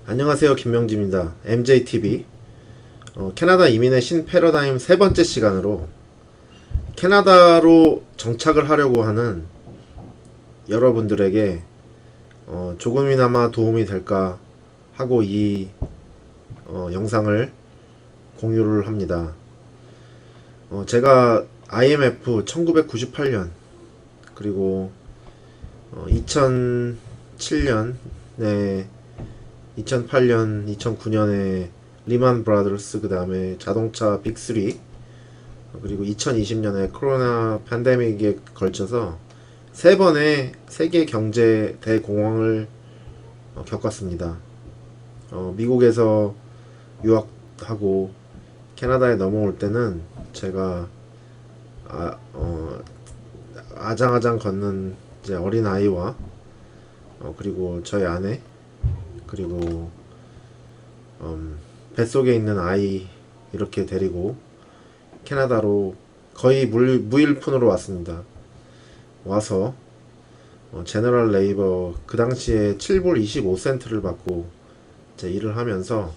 안녕하세요, 김명지입니다. MJTV. 캐나다 이민의 신패러다임 세 번째 시간으로 캐나다로 정착을 하려고 하는 여러분들에게 조금이나마 도움이 될까 하고 이 영상을 공유를 합니다. 제가 IMF 1998년 그리고 2007년에 2008년, 2009년에 리만 브라더스, 그 다음에 자동차 빅3, 그리고 2020년에 코로나 팬데믹에 걸쳐서 세 번의 세계 경제 대공황을 겪었습니다. 미국에서 유학하고 캐나다에 넘어올 때는 제가 아장아장 걷는 이제 어린 아이와 그리고 저희 아내 그리고 뱃속에 있는 아이 이렇게 데리고 캐나다로 거의 무일푼으로 왔습니다. 와서 제너럴 레이버 그 당시에 7불 25센트를 받고 이제 일을 하면서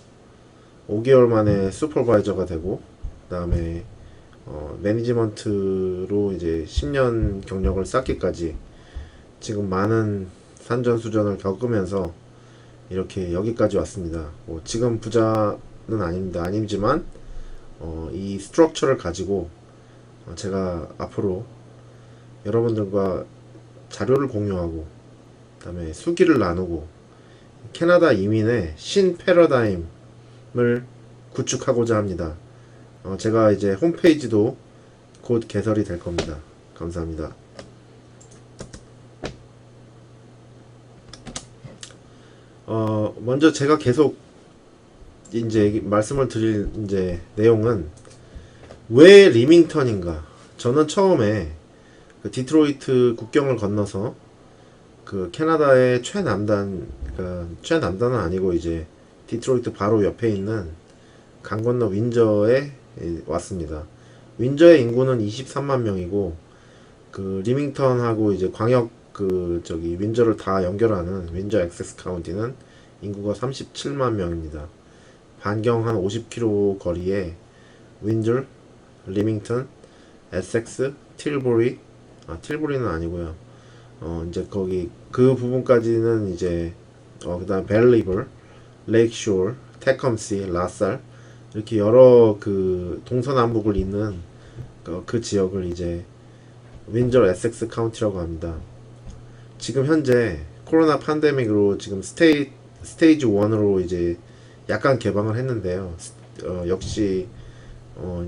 5개월 만에 슈퍼바이저가 되고 그 다음에 매니지먼트로 이제 10년 경력을 쌓기까지 지금 많은 산전수전을 겪으면서 이렇게 여기까지 왔습니다. 지금 부자는 아니지만 이 스트럭처를 가지고 제가 앞으로 여러분들과 자료를 공유하고 그 다음에 수기를 나누고 캐나다 이민의 신패러다임을 구축하고자 합니다. 제가 이제 홈페이지도 곧 개설이 될 겁니다. 감사합니다. 먼저 제가 계속 이제 말씀을 드릴 이제 내용은 왜 리밍턴인가? 저는 처음에 그 디트로이트 국경을 건너서 그 캐나다의 최남단은 아니고 이제 디트로이트 바로 옆에 있는 강 건너 윈저에 왔습니다. 윈저의 인구는 23만 명이고 그 리밍턴하고 이제 광역 윈저를 다 연결하는 윈저 액세스 카운티는 인구가 37만 명입니다. 반경 한 50km 거리에 윈저, 리밍턴, 에섹스, 틸보리는 아니고요. 이제 거기 그 부분까지는 이제 그다음 벨리버, 레이크쇼어, 테컴시, 라살 이렇게 여러 그 동서남북을 잇는 그 지역을 이제 윈저 에섹스 카운티라고 합니다. 지금 현재 코로나 팬데믹으로 지금 스테이지 1으로 이제 약간 개방을 했는데요. 역시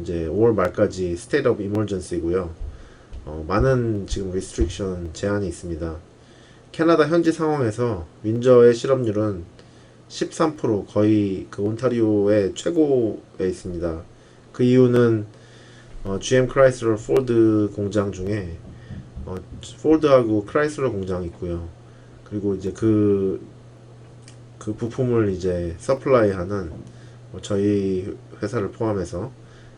이제 5월 말까지 스테이트 오브 이머전시고요. 많은 지금 리스트릭션 제한이 있습니다. 캐나다 현지 상황에서 윈저의 실업률은 13% 거의 그 온타리오의 최고에 있습니다. 그 이유는 GM 크라이슬러 포드 공장 중에 포드하고 크라이슬러 공장이 있고요. 그리고 이제 그 부품을 이제 서플라이하는 저희 회사를 포함해서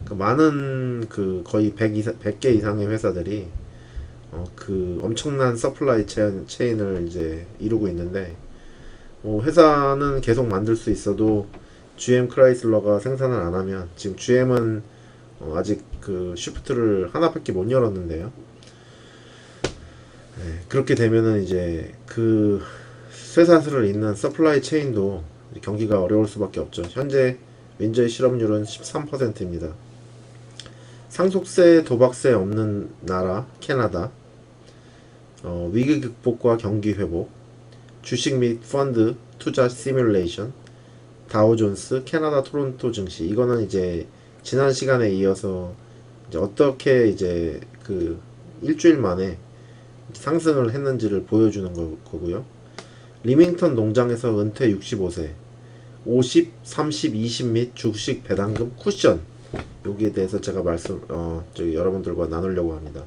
그 많은 그 거의 100개 이상의 회사들이 그 엄청난 서플라이 체인을 이제 이루고 있는데 회사는 계속 만들 수 있어도 GM 크라이슬러가 생산을 안 하면 지금 GM은 아직 그 쉬프트를 하나밖에 못 열었는데요. 그렇게 되면은 이제 그 쇠사슬을 잇는 서플라이 체인도 경기가 어려울 수밖에 없죠. 현재 윈저의 실업률은 13%입니다. 상속세, 도박세 없는 나라 캐나다, 위기 극복과 경기 회복, 주식 및 펀드 투자 시뮬레이션, 다우존스, 캐나다 토론토 증시. 이거는 이제 지난 시간에 이어서 이제 어떻게 이제 그 일주일 만에 상승을 했는지를 보여주는 거고요. 리밍턴 농장에서 은퇴 65세, 50, 30, 20 및 주식 배당금 쿠션. 여기에 대해서 제가 여러분들과 나누려고 합니다.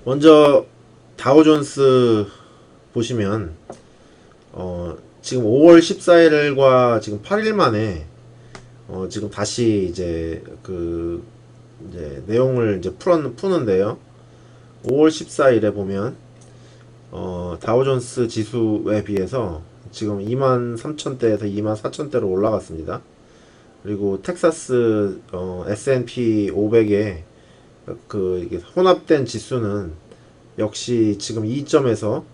먼저 다우존스 보시면 지금 5월 14일과 지금 8일 만에 지금 다시 이제 이제 내용을 이제 푸는데요. 5월 14일에 보면 다우존스 지수에 비해서 지금 23,000대에서 24,000대로 올라갔습니다. 그리고 텍사스 S&P 500의 이게 혼합된 지수는 역시 지금 2점에서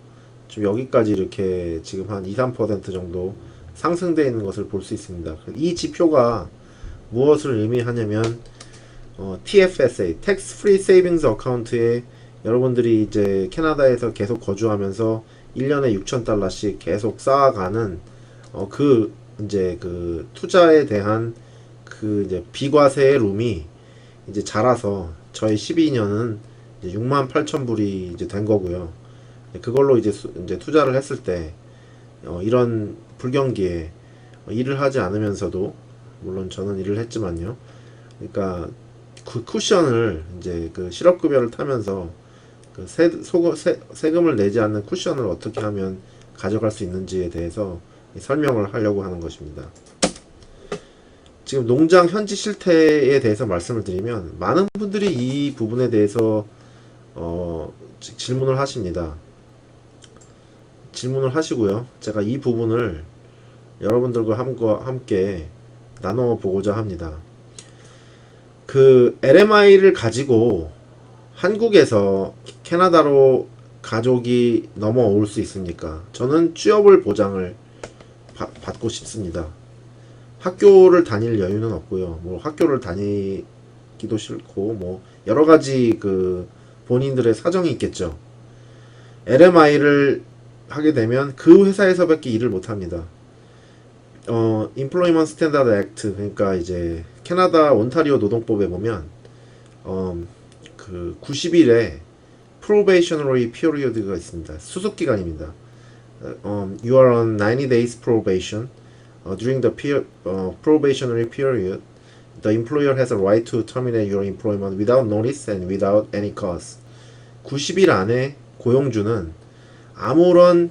좀 여기까지 이렇게 지금 한 2~3% 정도 상승되어 있는 것을 볼 수 있습니다. 이 지표가 무엇을 의미하냐면 TFSA, Tax Free Savings Account에 여러분들이 이제 캐나다에서 계속 거주하면서 1년에 6,000달러씩 계속 쌓아가는 이제 그 투자에 대한 그 이제 비과세의 룸이 이제 자라서 저의 12년은 이제 68,000불이 이제 된 거고요. 그걸로 이제 투자를 했을 때 이런 불경기에 일을 하지 않으면서도 물론 저는 일을 했지만요. 그러니까 그 쿠션을 이제 그 실업급여를 타면서 그 세금을 내지 않는 쿠션을 어떻게 하면 가져갈 수 있는지에 대해서 설명을 하려고 하는 것입니다. 지금 농장 현지 실태에 대해서 말씀을 드리면 많은 분들이 이 부분에 대해서 질문을 하십니다. 질문을 하시고요. 제가 이 부분을 여러분들과 함께 나눠보고자 합니다. 그 LMI를 가지고 한국에서 캐나다로 가족이 넘어올 수 있습니까? 저는 취업을 보장을 받고 싶습니다. 학교를 다닐 여유는 없고요. 뭐 학교를 다니기도 싫고 뭐 여러 가지 그 본인들의 사정이 있겠죠. LMI를 하게 되면 그 회사에서밖에 일을 못 합니다. Employment Standard Act, 그러니까 이제 캐나다 온타리오 노동법에 보면 그 90일의 probationary period가 있습니다. 수습 기간입니다. You are on 90 days probation. During the probationary period, the employer has a right to terminate your employment without notice and without any cause. 90일 안에 고용주는 아무런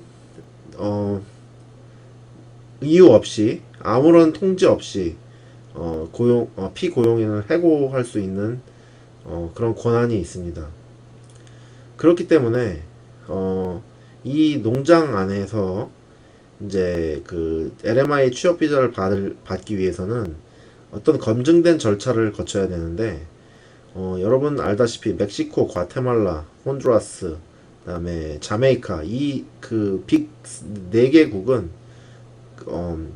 이유 없이, 아무런 통지 없이 피고용인을 해고할 수 있는 그런 권한이 있습니다. 그렇기 때문에 이 농장 안에서 이제 그 LMI 취업 비자를 받기 위해서는 어떤 검증된 절차를 거쳐야 되는데 여러분 알다시피 멕시코, 과테말라, 혼두라스, 그다음에 자메이카 이 그 빅 4개국은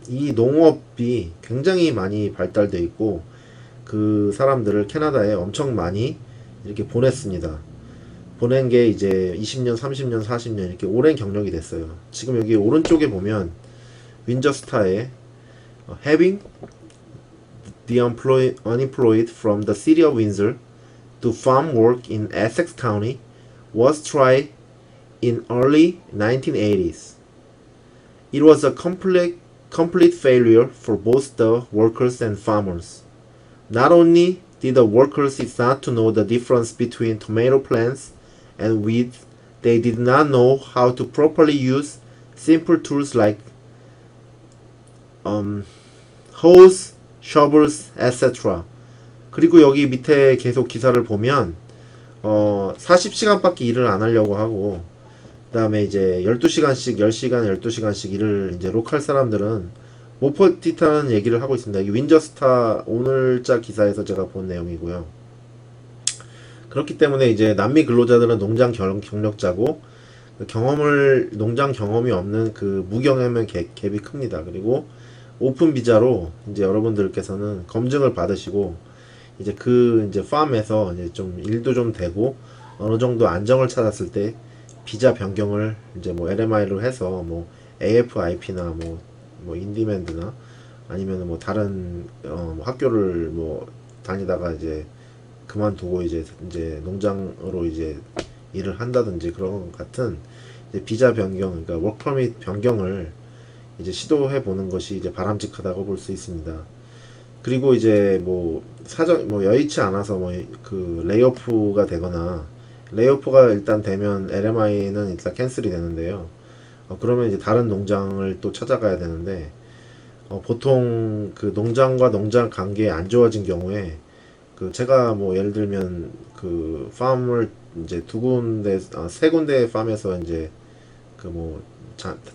이 농업이 굉장히 많이 발달되어 있고 그 사람들을 캐나다에 엄청 많이 이렇게 보냈습니다. 보낸 게 이제 20년, 30년, 40년 이렇게 오랜 경력이 됐어요. 지금 여기 오른쪽에 보면 윈저스타에 having the unemployed from the city of Windsor to farm work in Essex County was tried in early 1980s. It was a complete failure for both the workers and farmers. Not only did the workers not to know the difference between tomato plants and weeds, they did not know how to properly use simple tools like hoes, shovels, etc. 그리고 여기 밑에 계속 기사를 보면 40시간밖에 일을 안 하려고 하고 그 다음에 이제 12시간씩 10시간 12시간씩 일을 이제 로컬 사람들은 못 버티다는 얘기를 하고 있습니다. 이 윈저스타 오늘자 기사에서 제가 본 내용이고요. 그렇기 때문에 이제 남미 근로자들은 농장 경력자고 농장 경험이 없는 그 무경험의 갭이 큽니다. 그리고 오픈 비자로 이제 여러분들께서는 검증을 받으시고 이제 이제 팜에서 이제 좀 일도 좀 되고 어느 정도 안정을 찾았을 때 비자 변경을 이제 뭐 LMI로 해서 뭐 AFIP나 뭐 인디맨드나 아니면 뭐 다른 학교를 뭐 다니다가 이제 그만두고 이제 농장으로 이제 일을 한다든지 그런 것 같은 이제 비자 변경, 그러니까 워크퍼밋 변경을 이제 시도해 보는 것이 이제 바람직하다고 볼 수 있습니다. 그리고 이제 뭐 여의치 않아서 그 레이오프가 되거나 레이오프가 일단 되면 LMI는 일단 캔슬이 되는데요. 그러면 이제 다른 농장을 또 찾아가야 되는데 보통 그 농장과 농장 관계에 안 좋아진 경우에 그 제가 뭐 예를 들면 그 팜을 이제 세 군데의 팜에서 이제 그 뭐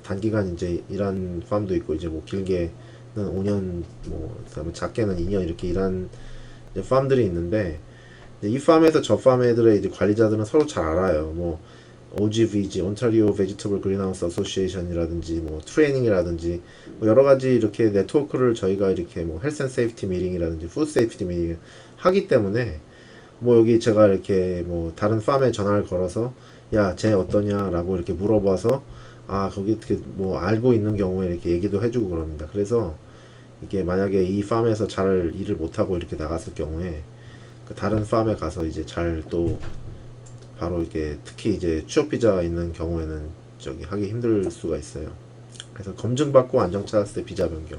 단기간 이제 일한 팜도 있고 이제 뭐 길게는 5년 뭐 그다음에 작게는 2년 이렇게 일한 이제 팜들이 있는데 이 팜에서 저 팜 애들의 이제 관리자들은 서로 잘 알아요. 뭐 OGVG, 온타리오 베지터블 그린하우스 어소시에이션이라든지 뭐 트레이닝이라든지 뭐 여러 가지 이렇게 네트워크를 저희가 이렇게 뭐 헬스 앤 세이프티 미팅이라든지 푸드 세이프티 미팅 하기 때문에 뭐 여기 제가 이렇게 뭐 다른 팜에 전화를 걸어서 야, 쟤 어떠냐라고 이렇게 물어봐서 아, 거기 이렇게 뭐 알고 있는 경우에 이렇게 얘기도 해주고 그럽니다. 그래서 이게 만약에 이 팜에서 잘 일을 못하고 이렇게 나갔을 경우에 그 다른 팜에 가서 이제 잘 또 바로 이렇게 특히 이제 취업 비자 있는 경우에는 저기 하기 힘들 수가 있어요. 그래서 검증받고 안정 찾았을 때 비자 변경.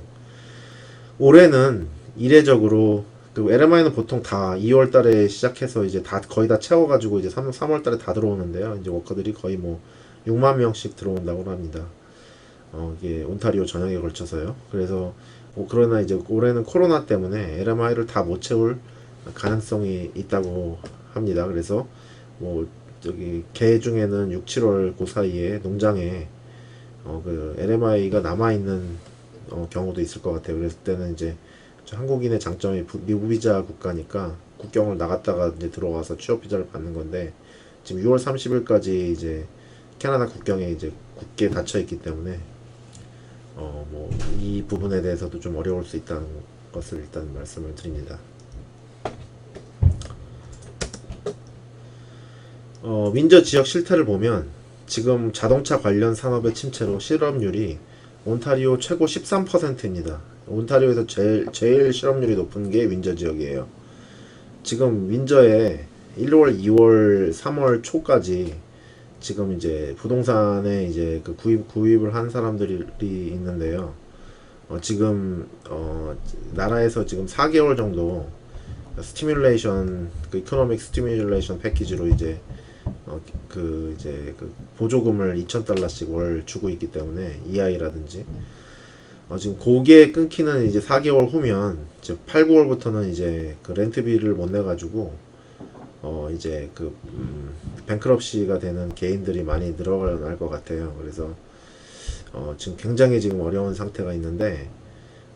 올해는 이례적으로 그 LMI는 보통 다 2월 달에 시작해서 이제 다 거의 다 채워가지고 이제 3월 달에 다 들어오는데요. 이제 워커들이 거의 뭐 6만 명씩 들어온다고 합니다. 이게 온타리오 전역에 걸쳐서요. 그래서 그러나 이제 올해는 코로나 때문에 LMI를 다 못 채울 가능성이 있다고 합니다. 그래서 뭐 저기 개 중에는 6, 7월 그 사이에 농장에 그 LMI가 남아 있는 경우도 있을 것 같아요. 그랬을 때는 이제 한국인의 장점이 미국 비자 국가니까 국경을 나갔다가 이제 들어와서 취업 비자를 받는 건데 지금 6월 30일까지 이제 캐나다 국경에 이제 굳게 닫혀 있기 때문에 뭐 이 부분에 대해서도 좀 어려울 수 있다는 것을 일단 말씀을 드립니다. 윈저 지역 실태를 보면 지금 자동차 관련 산업의 침체로 실업률이 온타리오 최고 13%입니다. 온타리오에서 제일 실업률이 높은 게 윈저 지역이에요. 지금 윈저에 1월, 2월, 3월 초까지 지금 이제 부동산에 이제 그 구입을 한 사람들이 있는데요. 지금 나라에서 지금 4개월 정도 스티뮬레이션 그 이코노믹 스티뮬레이션 패키지로 이제 이제 그 보조금을 $2,000씩 월 주고 있기 때문에 EI라든지 지금 그게 끊기는 이제 4개월 후면 즉 8, 9월부터는 이제 그 렌트비를 못 내 가지고 이제 그 뱅크럽시가 되는 개인들이 많이 늘어날 것 같아요. 그래서 지금 굉장히 지금 어려운 상태가 있는데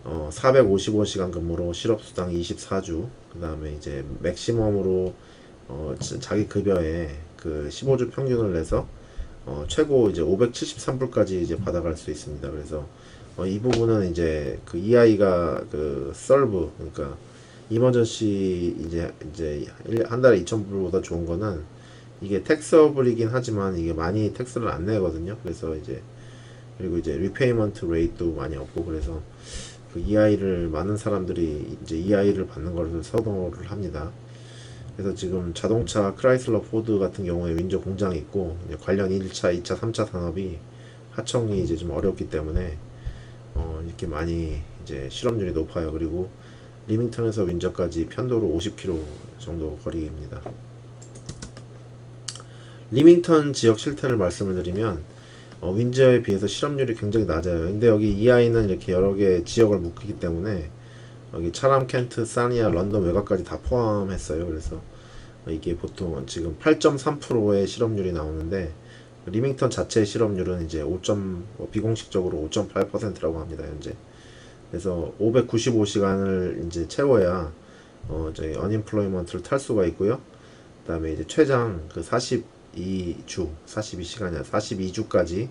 455시간 근무로 실업수당 24주 그 다음에 이제 맥시멈으로 자기 급여에 그 15주 평균을 내서 최고 이제 573불까지 이제 받아갈 수 있습니다. 그래서 이 부분은 이제 그 EI가 그 설브 그러니까 이머전시 이제 한 달에 2,000불보다 좋은 거는 이게 텍서블이긴 하지만 이게 많이 텍스를 안 내거든요. 그래서 이제 그리고 이제 리페이먼트 레이트도 많이 없고 그래서 그 EI를 많은 사람들이 이제 EI를 받는 것을 선호를 합니다. 그래서 지금 자동차 크라이슬러 포드 같은 경우에 윈저 공장이 있고 관련 1차, 2차, 3차 산업이 하청이 이제 좀 어렵기 때문에 이렇게 많이 이제 실업률이 높아요. 그리고 리밍턴에서 윈저까지 편도로 50km 정도 거리입니다. 리밍턴 지역 실태를 말씀을 드리면 윈저에 비해서 실업률이 굉장히 낮아요. 근데 여기 EI는 이렇게 여러 개 지역을 묶기 때문에 여기 차람, 켄트, 사니아, 런던 외곽까지 다 포함했어요. 그래서 이게 보통 지금 8.3%의 실업률이 나오는데 리밍턴 자체의 실업률은 이제 비공식적으로 5.8%라고 합니다. 현재. 그래서 595시간을 이제 채워야 저희 언임플로이먼트를 탈 수가 있고요. 그다음에 이제 최장 그 42시간이야. 42주까지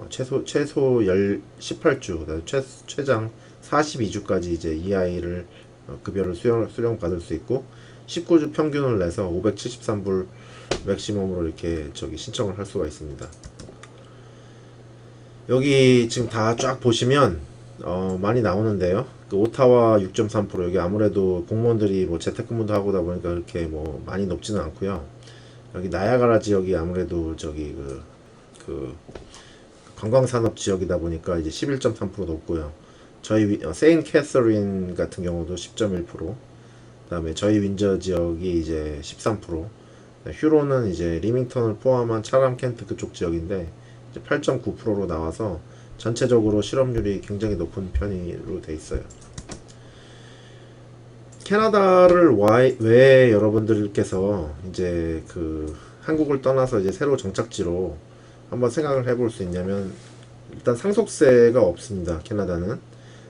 최소 18주, 그다음에 최장 42주까지 이제 EI를 급여를 수령 받을 수 있고 19주 평균을 내서 573불 맥시멈으로 이렇게 신청을 할 수가 있습니다. 여기 지금 다 쫙 보시면 많이 나오는데요. 그 오타와 6.3% 여기 아무래도 공무원들이 뭐 재택근무도 하고다 보니까 그렇게 뭐 많이 높지는 않고요. 여기 나야가라 지역이 아무래도 그 관광산업 지역이다 보니까 이제 11.3% 높고요. 저희 세인 캐서린 같은 경우도 10.1%, 그다음에 저희 윈저 지역이 이제 13%, 휴로는 이제 리밍턴을 포함한 차람 켄트 그쪽 지역인데 이제 8.9%로 나와서 전체적으로 실업률이 굉장히 높은 편으로 돼 있어요. 캐나다를 왜 여러분들께서 이제 그 한국을 떠나서 이제 새로 정착지로 한번 생각을 해볼 수 있냐면, 일단 상속세가 없습니다. 캐나다는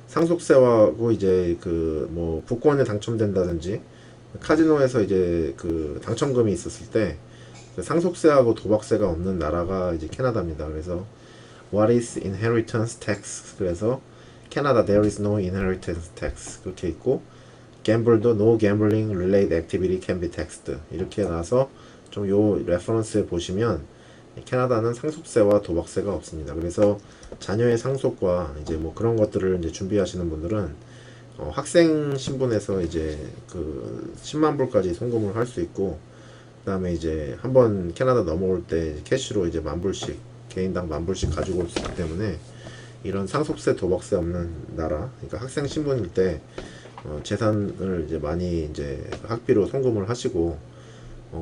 상속세하고 이제 그 뭐 복권에 당첨된다든지 카지노에서 이제 그 당첨금이 있었을 때 그 상속세하고 도박세가 없는 나라가 이제 캐나다입니다. 그래서 What is inheritance tax? 그래서 캐나다 there is no inheritance tax 그렇게 있고, gamble도 no gambling related activity can be taxed 이렇게 나와서 좀 요 레퍼런스에 보시면 캐나다는 상속세와 도박세가 없습니다. 그래서 자녀의 상속과 이제 뭐 그런 것들을 이제 준비하시는 분들은 학생 신분에서 이제 그 10만 불까지 송금을 할 수 있고, 그 다음에 이제 한번 캐나다 넘어올 때 캐시로 이제 10,000불씩 개인당 10,000불씩 가지고 올 수 있기 때문에 이런 상속세 도박세 없는 나라, 그러니까 학생 신분일 때 재산을 이제 많이 이제 학비로 송금을 하시고,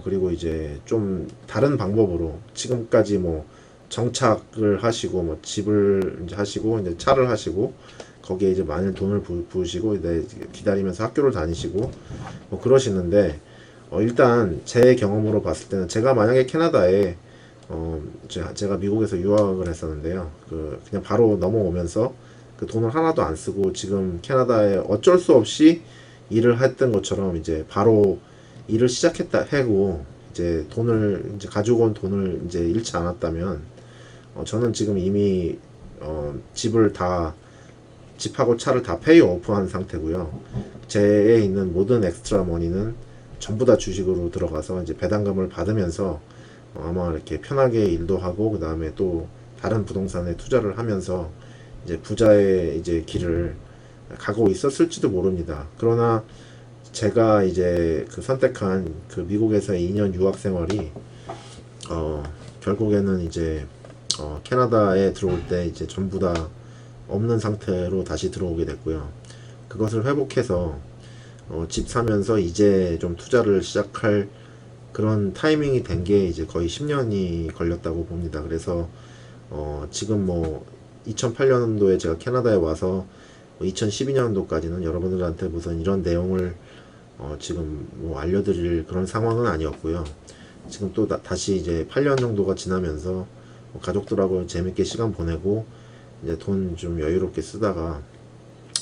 그리고 이제 좀 다른 방법으로 지금까지 뭐 정착을 하시고 뭐 집을 이제 하시고 이제 차를 하시고 거기에 이제 많은 돈을 부으시고 이제 기다리면서 학교를 다니시고 뭐 그러시는데, 일단 제 경험으로 봤을 때는 제가 만약에 캐나다에 제가 미국에서 유학을 했었는데요. 그냥 바로 넘어오면서 그 돈을 하나도 안 쓰고 지금 캐나다에 어쩔 수 없이 일을 했던 것처럼 이제 바로 일을 시작했다 해고 이제 돈을 이제 가지고 온 돈을 이제 잃지 않았다면 저는 지금 이미 집하고 차를 다 페이 오프한 상태고요. 제에 있는 모든 엑스트라 머니는 전부 다 주식으로 들어가서 이제 배당금을 받으면서 아마 이렇게 편하게 일도 하고 그 다음에 또 다른 부동산에 투자를 하면서 이제 부자의 이제 길을 가고 있었을지도 모릅니다. 그러나 제가 이제 그 선택한 그 미국에서 2년 유학 생활이 결국에는 이제 캐나다에 들어올 때 이제 전부 다 없는 상태로 다시 들어오게 됐고요. 그것을 회복해서 집 사면서 이제 좀 투자를 시작할 그런 타이밍이 된 게 이제 거의 10년이 걸렸다고 봅니다. 그래서 지금 뭐 2008년도에 제가 캐나다에 와서 2012년도까지는 여러분들한테 무슨 이런 내용을 지금 뭐 알려드릴 그런 상황은 아니었고요. 지금 또 다시 이제 8년 정도가 지나면서 가족들하고 재밌게 시간 보내고 이제 돈 좀 여유롭게 쓰다가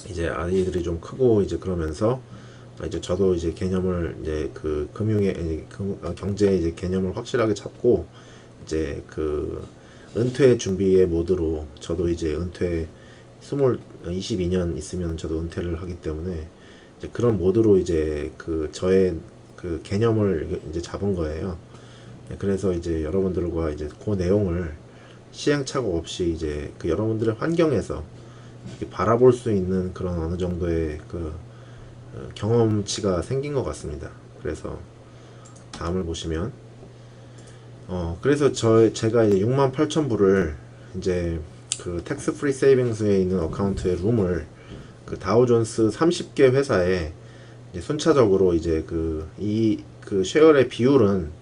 이제 아이들이 좀 크고 이제 그러면서 이제 저도 이제 개념을 이제 그 경제의 이제 개념을 확실하게 잡고 이제 그 은퇴 준비의 모드로 저도 이제 은퇴 22년 있으면 저도 은퇴를 하기 때문에 이제 그런 모드로 이제 그 저의 그 개념을 이제 잡은 거예요. 그래서 이제 여러분들과 이제 그 내용을 시행착오 없이 이제 그 여러분들의 환경에서 바라볼 수 있는 그런 어느 정도의 그 경험치가 생긴 것 같습니다. 그래서 다음을 보시면 그래서 제가 이제 68,000불을 이제 그 텍스 프리 세이빙스에 있는 어카운트에 룸을 그 다우존스 30개 회사에 이제 순차적으로 이제 그 쉐어의 비율은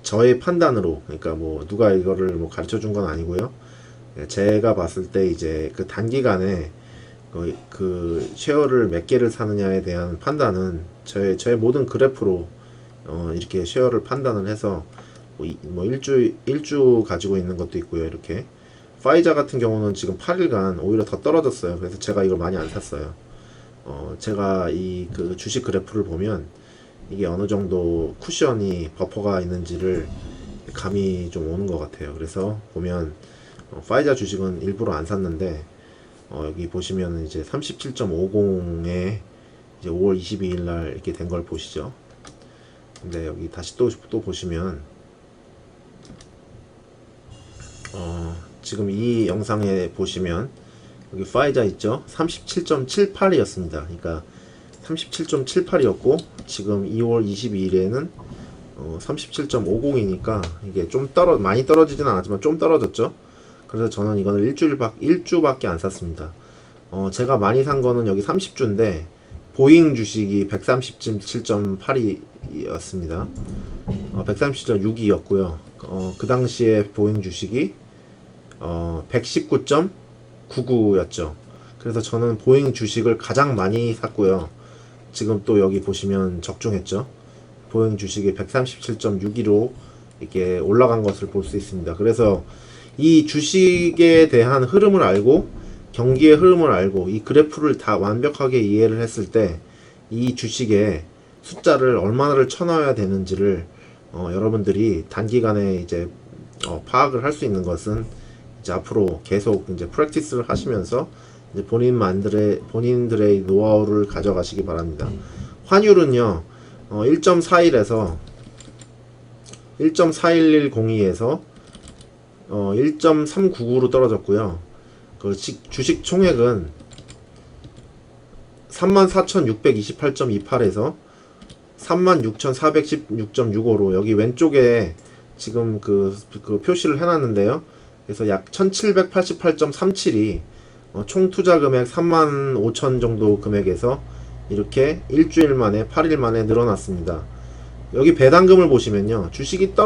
저의 판단으로, 그러니까 뭐 누가 이거를 뭐 가르쳐 준 건 아니고요. 제가 봤을 때 이제 그 단기간에 그 쉐어를 몇 개를 사느냐에 대한 판단은 저의 모든 그래프로 이렇게 쉐어를 판단을 해서 뭐 일주 가지고 있는 것도 있고요. 이렇게 파이자 같은 경우는 지금 8일간 오히려 더 떨어졌어요. 그래서 제가 이걸 많이 안 샀어요. 제가 이 그 주식 그래프를 보면 이게 어느 정도 쿠션이 버퍼가 있는지를 감이 좀 오는 것 같아요. 그래서 보면 파이자 주식은 일부러 안 샀는데 여기 보시면 이제 37.50에 이제 5월 22일 날 이렇게 된 걸 보시죠. 근데 여기 다시 또 보시면 지금 이 영상에 보시면 여기 파이자 있죠? 37.78이었습니다. 그러니까 37.78이었고 지금 2월 22일에는 37.50이니까 이게 좀 많이 떨어지진 않았지만 좀 떨어졌죠. 그래서 저는 이거는 일주밖에 안 샀습니다. 제가 많이 산 거는 여기 30주인데 보잉 주식이 137.8이었습니다. 137.6이었고요. 그 당시에 보잉 주식이 119.99였죠. 그래서 저는 보잉 주식을 가장 많이 샀고요. 지금 또 여기 보시면 적중했죠. 보잉 주식이 137.62로 이렇게 올라간 것을 볼 수 있습니다. 그래서 이 주식에 대한 흐름을 알고 경기의 흐름을 알고 이 그래프를 다 완벽하게 이해를 했을 때 이 주식의 숫자를 얼마나를 쳐넣어야 되는지를 여러분들이 단기간에 이제 파악을 할 수 있는 것은 이제 앞으로 계속 이제 프랙티스를 하시면서 이제 본인들의 노하우를 가져가시기 바랍니다. 환율은요 1.41에서 1.41102에서 1.399로 떨어졌고요. 그 주식 총액은 34,628.28에서 36,416.65로 여기 왼쪽에 지금 그 표시를 해놨는데요. 그래서 약 1,788.37이 총 투자 금액 35,000 정도 금액에서 이렇게 일주일 만에 8일 만에 늘어났습니다. 여기 배당금을 보시면요. 주식이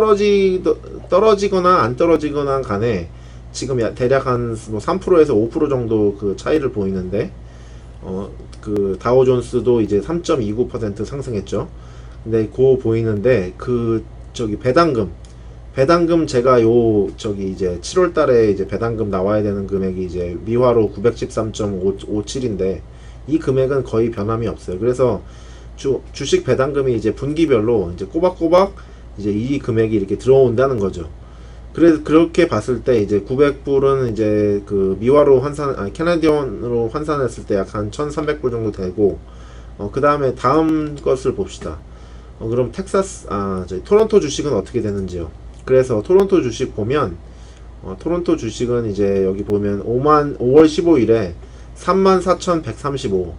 떨어지거나 안 떨어지거나 간에 지금 대략 한 뭐 3%에서 5% 정도 그 차이를 보이는데 그 다우존스도 이제 3.29% 상승했죠. 근데 보이는데 그 배당금 제가 이제 7월 달에 이제 배당금 나와야 되는 금액이 이제 미화로 913.57인데 이 금액은 거의 변함이 없어요. 그래서 주식 배당금이 이제 분기별로 이제 꼬박꼬박 이제 이 금액이 이렇게 들어온다는 거죠. 그래서 그렇게 봤을 때 이제 900불은 이제 그 미화로 캐나디언으로 환산했을 때 약 한 1,300불 정도 되고 그 다음에 다음 것을 봅시다. 그럼 토론토 주식은 어떻게 되는지요? 그래서 토론토 주식 보면 토론토 주식은 이제 여기 보면 5월 15일에 34,135,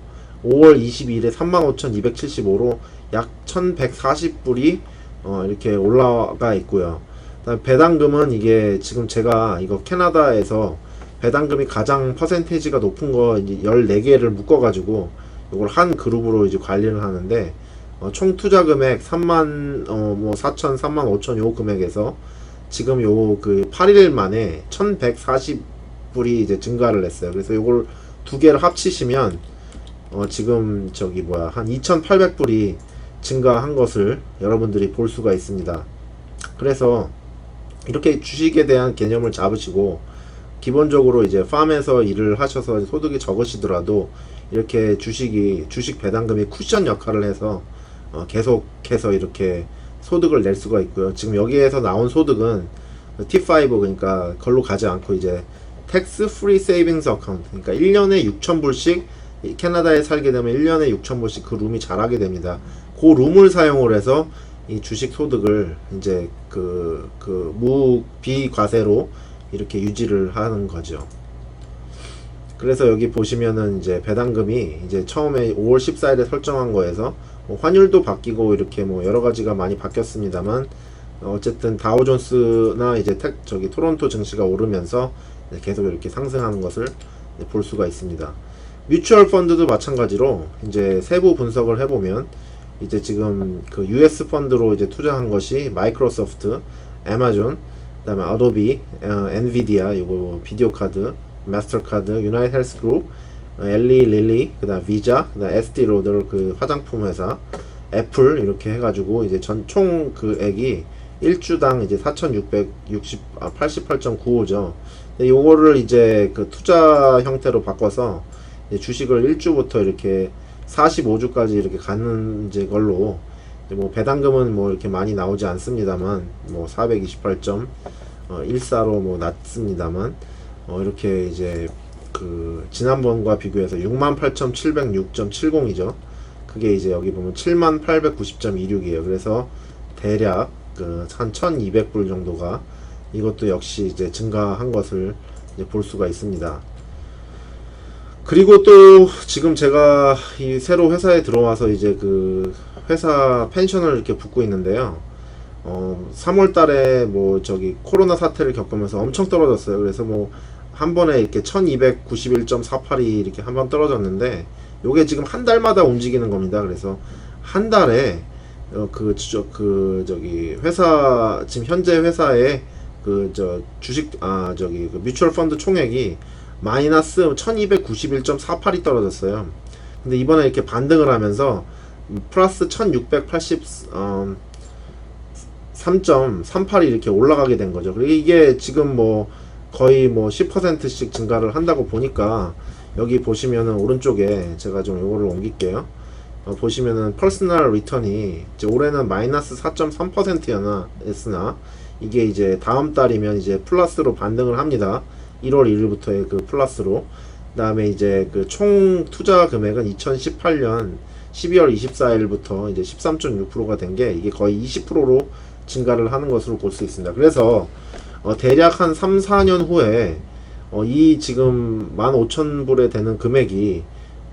5월 22일에 35,275로 약 1,140불이 이렇게 올라가 있고요. 배당금은 이게 지금 제가 이거 캐나다에서 배당금이 가장 퍼센테이지가 높은 거 이제 14개를 묶어가지고 이걸 한 그룹으로 이제 관리를 하는데 총 투자 금액 4,000, 35,000 요 금액에서 지금 요 그 8일 만에 1,140불이 이제 증가를 했어요. 그래서 요걸 두 개를 합치시면 지금 한 2,800불이 증가한 것을 여러분들이 볼 수가 있습니다. 그래서 이렇게 주식에 대한 개념을 잡으시고 기본적으로 이제 팜에서 일을 하셔서 소득이 적으시더라도 이렇게 주식 배당금이 쿠션 역할을 해서 계속해서 이렇게 소득을 낼 수가 있고요. 지금 여기에서 나온 소득은 T5 그러니까 걸로 가지 않고 이제 텍스 프리 세이빙스 어카운트 그러니까 1년에 6,000불씩 캐나다에 살게 되면 1년에 6,000불씩 그 룸이 자라게 됩니다. 그 룸을 사용을 해서 이 주식 소득을 이제 비과세로 이렇게 유지를 하는 거죠. 그래서 여기 보시면은 이제 배당금이 이제 처음에 5월 14일에 설정한 거에서 환율도 바뀌고 이렇게 여러 가지가 많이 바뀌었습니다만 어쨌든 다우존스나 이제 토론토 증시가 오르면서 계속 이렇게 상승하는 것을 볼 수가 있습니다. 뮤추얼 펀드도 마찬가지로 이제 세부 분석을 해보면 이제 지금 그 US 펀드로 이제 투자한 것이 마이크로소프트, 아마존, 그다음에 어도비, 엔비디아, 요거 비디오 카드, 마스터카드, 유나이티드 헬스 그룹, 엘리 릴리, 그다음 비자, 그다음 에스티 로더 그 화장품 회사, 애플 이렇게 해가지고 이제 총 금액이 1주당 이제 4,688.95죠. 요거를 이제 그 투자 형태로 바꿔서 이제 주식을 1주부터 이렇게 45주까지 이렇게 가는 이제 걸로 배당금은 이렇게 많이 나오지 않습니다만 428.14로 낮습니다만 이렇게 이제 그 지난번과 비교해서 68,706.70이죠. 그게 이제 여기 보면 7890.26이에요. 그래서 대략 한 1200불 정도가 이것도 역시 이제 증가한 것을 이제 볼 수가 있습니다. 그리고 또 지금 제가 이 새로 회사에 들어와서 이제 그 회사 펜션을 이렇게 붓고 있는데요. 3월 달에 코로나 사태를 겪으면서 엄청 떨어졌어요. 그래서 한 번에 이렇게 1291.48이 이렇게 한 번 떨어졌는데 요게 지금 한 달마다 움직이는 겁니다. 그래서 한 달에 회사 지금 현재 회사의 주식 뮤추얼 펀드 총액이 마이너스 1291.48이 떨어졌어요. 근데 이번에 이렇게 반등을 하면서 플러스 1684 3.38이 이렇게 올라가게 된 거죠. 그리고 이게 지금 뭐 거의 뭐 10%씩 증가를 한다고 보니까 여기 보시면은 오른쪽에 제가 좀 요거를 옮길게요. 보시면은 퍼스널 리턴이 이제 올해는 마이너스 4.3%였으나 이게 이제 다음 달이면 이제 플러스로 반등을 합니다. 1월 1일부터의 그 플러스로. 그다음에 이제 그 총 투자 금액은 2018년 12월 24일부터 이제 13.6%가 된 게 이게 거의 20%로 증가를 하는 것으로 볼 수 있습니다. 그래서 대략 한 3, 4년 후에 이 지금 15,000불에 되는 금액이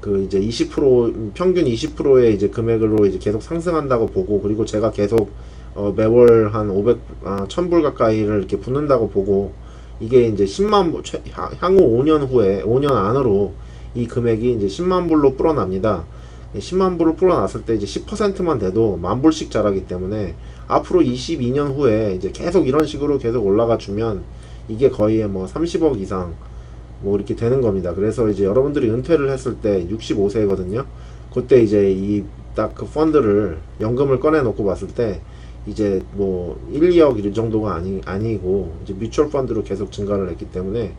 그 이제 20% 평균 20%의 이제 금액으로 이제 계속 상승한다고 보고, 그리고 제가 계속 매월 한 1000불 가까이를 이렇게 붓는다고 보고, 이게 이제 10만 불 향후 5년 후에 5년 안으로 이 금액이 이제 10만 불로 불어납니다. 10만 불을 불어났을 때 이제 10%만 돼도 10,000불씩 자라기 때문에 앞으로 22년 후에 이제 계속 이런 식으로 계속 올라가 주면 이게 거의 뭐 30억 이상 뭐 이렇게 되는 겁니다. 그래서 이제 여러분들이 은퇴를 했을 때 65세거든요. 그때 이제 이 딱 그 펀드를 연금을 꺼내 놓고 봤을 때 이제 뭐 1, 2억 이 정도가 아니고 이제 뮤추얼 펀드로 계속 증가를 했기 때문에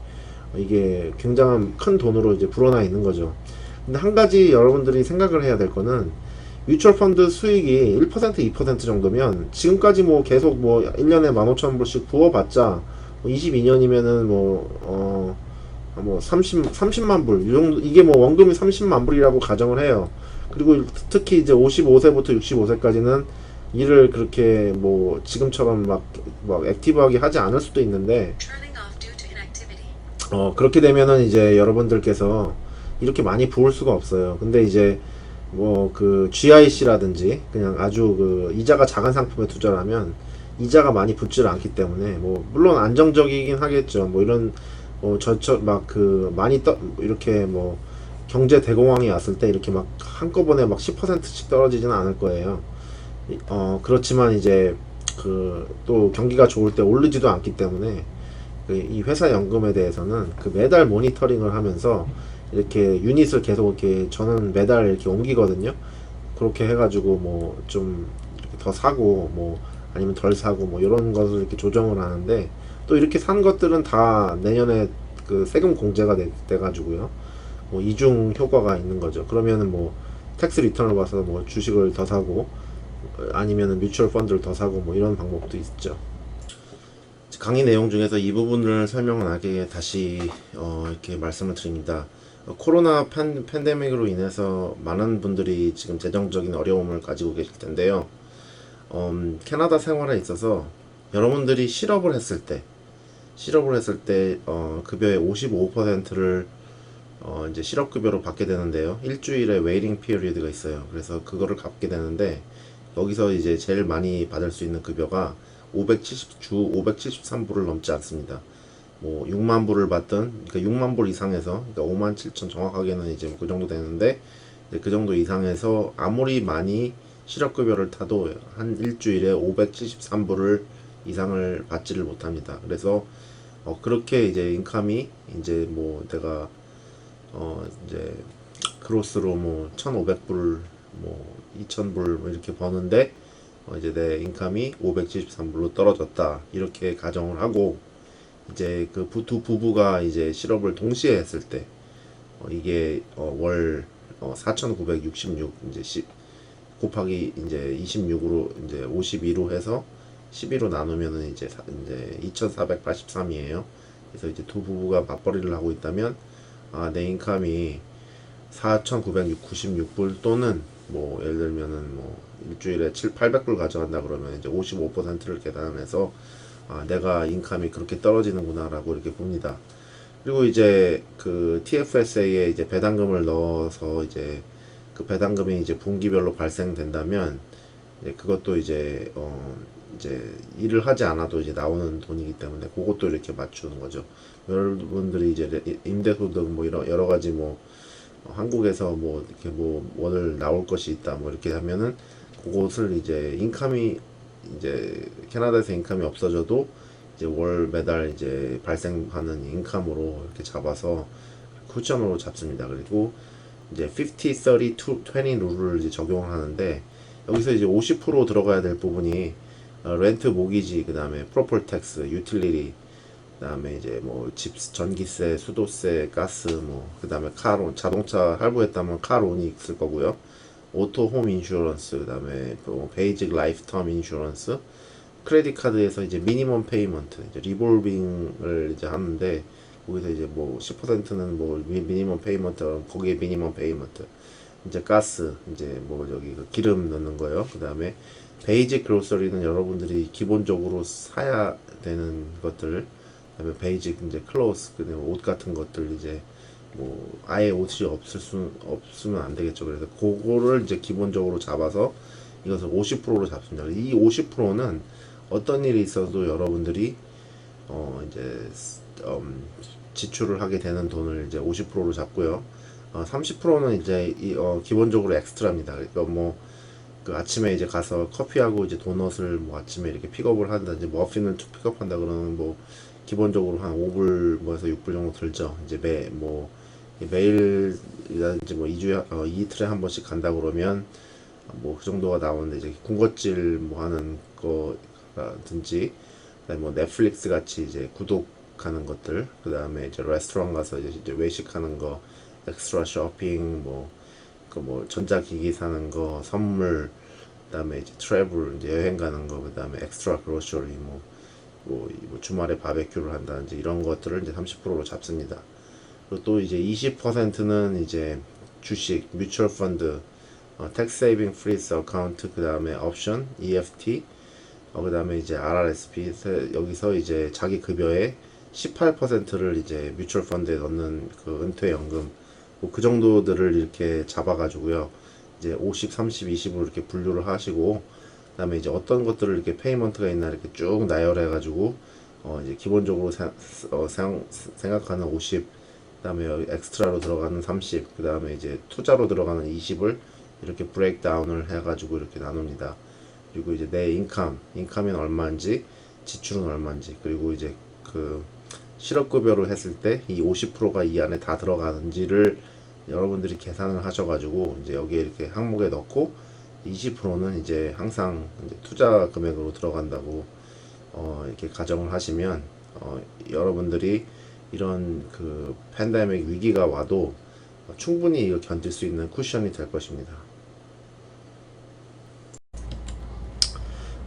이게 굉장한 큰 돈으로 이제 불어나 있는 거죠. 근데 한 가지 여러분들이 생각을 해야 될 거는, 뮤추얼 펀드 수익이 1%, 2% 정도면 지금까지 뭐 계속 뭐 1년에 15,000불씩 부어봤자 뭐 22년이면은 뭐 30만 불, 이 정도, 이게 뭐 원금이 30만 불이라고 가정을 해요. 그리고 특히 이제 55세부터 65세까지는 일을 그렇게 뭐 지금처럼 막 액티브하게 하지 않을 수도 있는데, 그렇게 되면은 이제 여러분들께서 이렇게 많이 부을 수가 없어요. 근데 이제 뭐 그 GIC라든지 그냥 아주 그 이자가 작은 상품에 투자를 하면 이자가 많이 붙지를 않기 때문에, 뭐 물론 안정적이긴 하겠죠. 뭐 이런 막 그 많이 이렇게 뭐 경제 대공황이 왔을 때 이렇게 막 한꺼번에 막 10%씩 떨어지지는 않을 거예요. 그렇지만 이제 그 또 경기가 좋을 때 오르지도 않기 때문에 이 회사 연금에 대해서는 그 매달 모니터링을 하면서 이렇게 유닛을 계속 이렇게 저는 매달 이렇게 옮기거든요. 그렇게 해가지고 뭐 좀 더 사고 뭐 아니면 덜 사고 뭐 이런 것을 이렇게 조정을 하는데, 또 이렇게 산 것들은 다 내년에 그 세금 공제가 돼가지고요. 뭐 이중 효과가 있는 거죠. 그러면은 뭐 텍스 리턴을 봐서 뭐 주식을 더 사고 아니면은 뮤추얼 펀드를 더 사고 뭐 이런 방법도 있죠. 강의 내용 중에서 이 부분을 설명하게 다시 이렇게 말씀을 드립니다. 코로나 팬데믹으로 인해서 많은 분들이 지금 재정적인 어려움을 가지고 계실 텐데요. 캐나다 생활에 있어서 여러분들이 실업을 했을 때 급여의 55%를 이제 실업급여로 받게 되는데요. 일주일에 웨이팅 피리어드가 있어요. 그래서 그거를 갚게 되는데, 여기서 이제 제일 많이 받을 수 있는 급여가 573불을 넘지 않습니다. 뭐 6만 불을 받든, 그러니까 6만 불 이상에서, 그러니까 5만 7천 정확하게는 이제 그 정도 되는데, 그 정도 이상에서 아무리 많이 실업급여를 타도 한 일주일에 573불을 이상을 받지를 못합니다. 그래서 그렇게 이제 인컴이 이제 뭐 내가 이제 그로스로 뭐 1,500불 뭐 2,000불 뭐 이렇게 버는데 이제 내 인컴이 573불로 떨어졌다, 이렇게 가정을 하고, 이제 그 두 부부가 이제 실업을 동시에 했을 때 이게 월 4,966 이제 곱하기 이제 26으로 이제 52로 해서 12로 나누면은 이제 2,483이에요. 그래서 이제 두 부부가 맞벌이를 하고 있다면 내 인컴이 4,996불 또는 뭐 예를 들면은 뭐 일주일에 800불 가져간다 그러면 이제 55%를 계산해서 내가 인컴이 그렇게 떨어지는구나 라고 이렇게 봅니다. 그리고 이제 그 TFSA에 이제 배당금을 넣어서 이제 그 배당금이 이제 분기별로 발생된다면 이제 그것도 이제 이제 일을 하지 않아도 이제 나오는 돈이기 때문에 그것도 이렇게 맞추는 거죠. 여러분들이 이제 임대소득 뭐 이런 여러 가지 뭐 한국에서 뭐 이렇게 뭐 월 나올 것이 있다 뭐 이렇게 하면은 그것을 이제 인컴이 이제 캐나다에서 인컴이 없어져도 이제 월 매달 이제 발생하는 인컴으로 이렇게 잡아서 쿠션으로 잡습니다. 그리고 이제 50, 30, 20 룰을 이제 적용을 하는데, 여기서 이제 50% 들어가야 될 부분이 렌트 모기지, 그 다음에 프로퍼티 텍스, 유틸리티, 그 다음에 이제 뭐 집 전기세, 수도세, 가스, 뭐 그 다음에 카론, 자동차 할부했다면 카론이 있을 거고요. 오토 홈 인슈런스, 그 다음에 뭐 베이직 라이프 텀 인슈런스, 크레딧 카드에서 이제 미니멈 페이먼트, 이제 리볼빙을 이제 하는데 거기서 이제 뭐 10%는 뭐 미니멈 페이먼트, 거기에 미니멈 페이먼트, 이제 가스, 이제 뭐 저기 그 기름 넣는 거요. 그 다음에 베이직 그로서리는 여러분들이 기본적으로 사야 되는 것들, 그다음에 베이직 이제 클로스, 그다음에 옷 같은 것들, 이제 뭐 아예 옷이 없으면 안 되겠죠. 그래서 그거를 이제 기본적으로 잡아서 이것을 50%로 잡습니다. 이 50%는 어떤 일이 있어도 여러분들이 이제 지출을 하게 되는 돈을 이제 50%로 잡고요. 30%는 이제 기본적으로 엑스트라입니다. 그러니까 뭐 그 아침에 이제 가서 커피하고 이제 도넛을 뭐 아침에 이렇게 픽업을 한다든지 머핀을 픽업한다 그러면 뭐 기본적으로 한 5불 뭐에서 6불 정도 들죠. 이제 매일이라든지 뭐 2주에 이틀에 한 번씩 간다 그러면 뭐 그 정도가 나오는데, 이제 군것질 뭐 하는 거라든지, 그다음에 뭐 넷플릭스 같이 이제 구독하는 것들, 그다음에 이제 레스토랑 가서 이제 외식하는 거, 엑스트라 쇼핑, 뭐 전자기기 사는 거, 선물, 그다음에 이제 트래블, 이제 여행 가는 거, 그다음에 엑스트라 그로셔리, 뭐 주말에 바베큐를 한다든지 이런 것들을 이제 30%로 잡습니다. 그리고 또 이제 20%는 이제 주식, 뮤추얼 펀드, 텍스 세이빙 프리스 어카운트, 그 다음에 옵션, EFT, 그 다음에 이제 RRSP, 여기서 이제 자기 급여의 18%를 이제 뮤추얼 펀드에 넣는 그 은퇴연금, 뭐그 정도들을 이렇게 잡아가지고요. 이제 50, 30, 20으로 이렇게 분류를 하시고, 그 다음에 이제 어떤 것들을 이렇게 페이먼트가 있나 이렇게 쭉 나열해가지고, 이제 기본적으로 생각하는 50, 그 다음에 엑스트라로 들어가는 30, 그 다음에 이제 투자로 들어가는 20을 이렇게 브레이크다운을 해가지고 이렇게 나눕니다. 그리고 이제 내 인컴은 얼마인지, 지출은 얼마인지, 그리고 이제 그 실업급여로 했을 때 이 50%가 이 안에 다 들어가는지를 여러분들이 계산을 하셔가지고 이제 여기에 이렇게 항목에 넣고, 20%는 이제 항상 이제 투자 금액으로 들어간다고 이렇게 가정을 하시면 여러분들이 이런 그 팬데믹 위기가 와도 충분히 이거 견딜 수 있는 쿠션이 될 것입니다.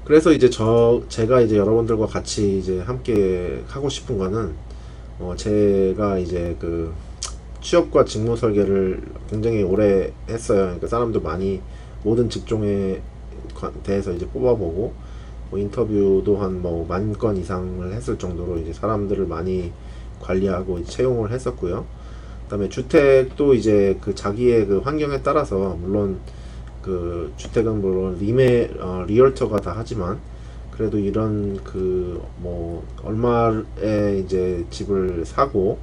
그래서 이제 제가 이제 여러분들과 같이 이제 함께 하고 싶은 거는, 제가 이제 그 취업과 직무 설계를 굉장히 오래 했어요. 그러니까 사람도 많이 모든 직종에 대해서 이제 뽑아보고, 뭐 인터뷰도 한 뭐 10,000건 이상을 했을 정도로 이제 사람들을 많이 관리하고 이제 채용을 했었고요. 그다음에 주택도 이제 그 자기의 그 환경에 따라서, 물론 그 주택은 물론 리얼터가 다 하지만, 그래도 이런 그 뭐 얼마에 이제 집을 사고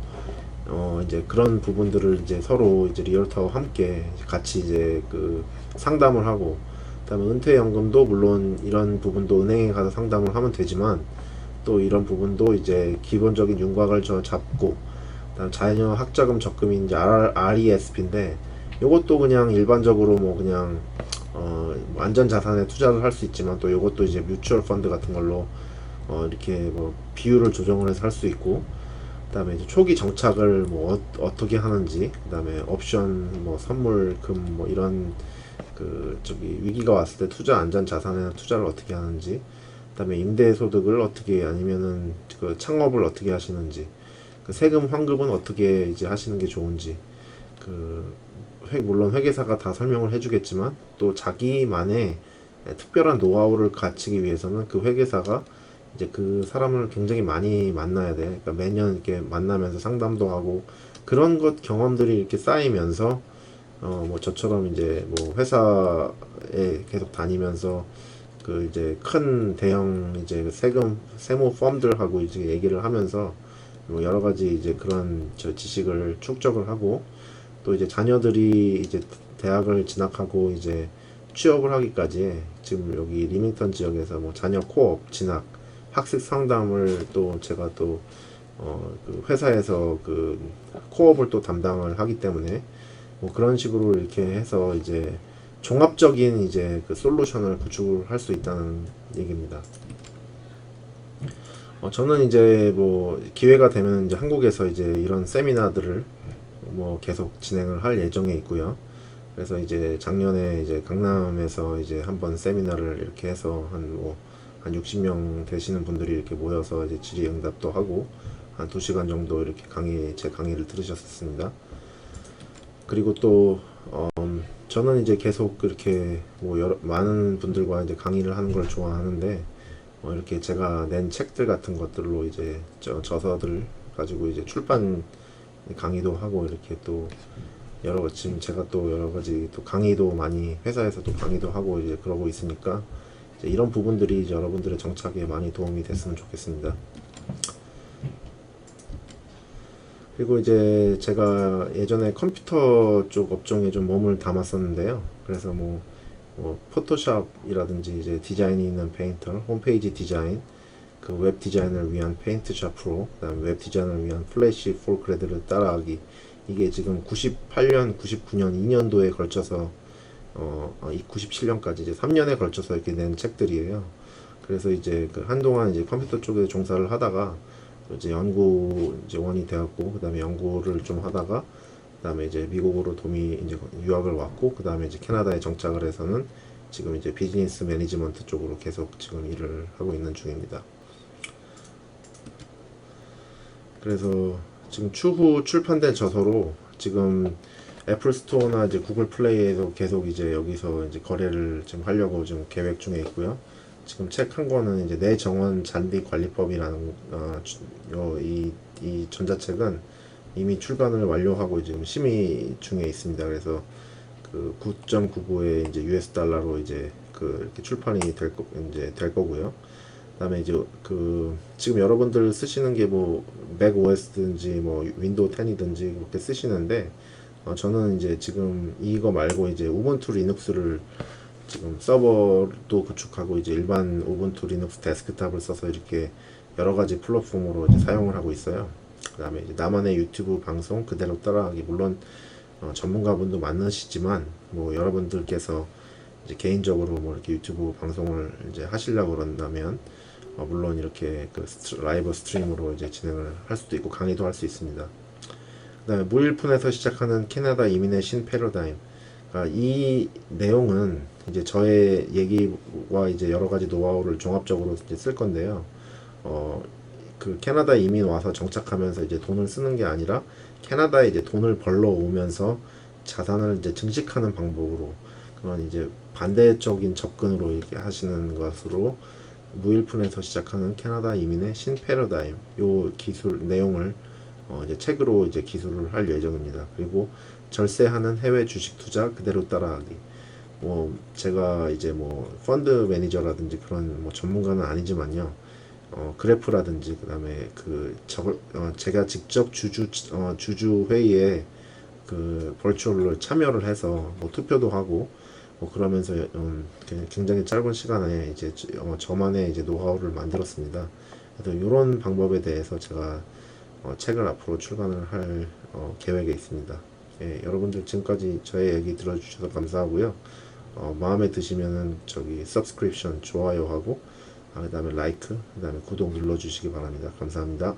이제 그런 부분들을 이제 서로 이제 리얼터와 함께 같이 이제 그 상담을 하고, 그다음에 은퇴연금도 물론 이런 부분도 은행에 가서 상담을 하면 되지만, 또 이런 부분도 이제 기본적인 윤곽을 잡고, 그다음 자녀 학자금 적금이 이제 RESP인데, 요것도 그냥 일반적으로 뭐 그냥 뭐 안전 자산에 투자를 할 수 있지만, 또 요것도 이제 뮤추얼 펀드 같은 걸로 이렇게 뭐 비율을 조정을 해서 할 수 있고, 그다음에 이제 초기 정착을 뭐 어떻게 하는지, 그다음에 옵션, 뭐 선물금, 뭐 이런 그 저기 위기가 왔을 때 투자 안전 자산에 투자를 어떻게 하는지, 그다음에 임대 소득을 어떻게, 아니면은 그 창업을 어떻게 하시는지, 그 세금 환급은 어떻게 이제 하시는 게 좋은지, 물론 회계사가 다 설명을 해주겠지만, 또 자기만의 특별한 노하우를 갖추기 위해서는 그 회계사가 이제 그 사람을 굉장히 많이 만나야 돼. 그러니까 매년 이렇게 만나면서 상담도 하고, 그런 것 경험들이 이렇게 쌓이면서 뭐 저처럼 이제 뭐 회사에 계속 다니면서 그 이제 큰 대형 이제 세무 펌들하고 이제 얘기를 하면서 뭐 여러 가지 이제 그런 지식을 축적을 하고, 또 이제 자녀들이 이제 대학을 진학하고 이제 취업을 하기까지 지금 여기 리밍턴 지역에서 뭐 자녀 코업 진학 학습 상담을 또 제가 또 그 회사에서 그 코업을 또 담당을 하기 때문에, 뭐 그런 식으로 이렇게 해서 이제 종합적인 이제 그 솔루션을 구축을 할 수 있다는 얘기입니다. 저는 이제 뭐 기회가 되면 이제 한국에서 이제 이런 세미나들을 뭐 계속 진행을 할 예정에 있고요. 그래서 이제 작년에 이제 강남에서 이제 한번 세미나를 이렇게 해서 한 60명 되시는 분들이 이렇게 모여서 이제 질의응답도 하고 한 2시간 정도 이렇게 제 강의를 들으셨었습니다. 그리고 또 저는 이제 계속 이렇게 뭐 많은 분들과 이제 강의를 하는 걸 좋아하는데 이렇게 제가 낸 책들 같은 것들로 이제 저서들 가지고 이제 출판 강의도 하고 이렇게 또 지금 제가 또 여러 가지 또 강의도 많이 회사에서 또 강의도 하고 이제 그러고 있으니까 이제 이런 부분들이 이제 여러분들의 정착에 많이 도움이 됐으면 좋겠습니다. 그리고 이제 제가 예전에 컴퓨터 쪽 업종에 좀 몸을 담았었는데요. 그래서 뭐 포토샵이라든지 이제 디자인이 있는 페인터, 홈페이지 디자인, 그 웹 디자인을 위한 페인트샵 프로, 그다음 웹 디자인을 위한 플래시 폴크레드를 따라하기. 이게 지금 98년, 99년, 2년도에 걸쳐서 이 97년까지 이제 3년에 걸쳐서 이렇게 낸 책들이에요. 그래서 이제 그 한동안 이제 컴퓨터 쪽에 종사를 하다가 이제 연구원이 되었고, 그 다음에 연구를 좀 하다가, 그 다음에 이제 미국으로 이제 유학을 왔고, 그 다음에 이제 캐나다에 정착을 해서는 지금 이제 비즈니스 매니지먼트 쪽으로 계속 지금 일을 하고 있는 중입니다. 그래서 지금 추후 출판될 저서로 지금 애플 스토어나 이제 구글 플레이에도 계속 이제 여기서 이제 거래를 지금 하려고 지금 계획 중에 있고요. 지금 책 한 권은 이제 내 정원 잔디 관리법이라는 이 전자책은 이미 출간을 완료하고 지금 심의 중에 있습니다. 그래서 그 9.99의 이제 US 달러로 이제 그 이렇게 출판이 이제 될 거고요. 그다음에 이제 그 지금 여러분들 쓰시는 게 뭐 맥 OS든지 뭐 윈도우 10이든지 그렇게 쓰시는데 저는 이제 지금 이거 말고 이제 우분투 리눅스를 지금 서버도 구축하고 이제 일반 우분투 리눅스 데스크탑을 써서 이렇게 여러 가지 플랫폼으로 이제 사용을 하고 있어요. 그다음에 이제 나만의 유튜브 방송 그대로 따라하기, 물론 전문가분도 많으시지만 뭐 여러분들께서 이제 개인적으로 뭐 이렇게 유튜브 방송을 이제 하시려고 그런다면 물론 이렇게 그 라이브 스트림으로 이제 진행을 할 수도 있고 강의도 할 수 있습니다. 그다음에 무일푼에서 시작하는 캐나다 이민의 신 패러다임. 이 내용은 이제 저의 얘기와 이제 여러 가지 노하우를 종합적으로 이제 쓸 건데요. 그 캐나다 이민 와서 정착하면서 이제 돈을 쓰는 게 아니라 캐나다에 이제 돈을 벌러 오면서 자산을 이제 증식하는 방법으로, 그런 이제 반대적인 접근으로 이렇게 하시는 것으로 무일푼에서 시작하는 캐나다 이민의 신 패러다임, 요 기술 내용을 이제 책으로 이제 기술을 할 예정입니다. 그리고 절세하는 해외 주식 투자 그대로 따라하기. 뭐 제가 이제 뭐 펀드 매니저라든지 그런 뭐 전문가는 아니지만요. 그래프라든지 그다음에 제가 직접 주주 회의에 그 벌추얼로 참여를 해서 뭐 투표도 하고 뭐 그러면서 굉장히 짧은 시간에 이제 저만의 이제 노하우를 만들었습니다. 그래서 이런 방법에 대해서 제가 책을 앞으로 출간을 할 계획에 있습니다. 예, 여러분들 지금까지 저의 얘기 들어주셔서 감사하고요. 마음에 드시면은 저기 subscription 좋아요하고 그 다음에 라이크, 그 다음에 구독 눌러주시기 바랍니다. 감사합니다.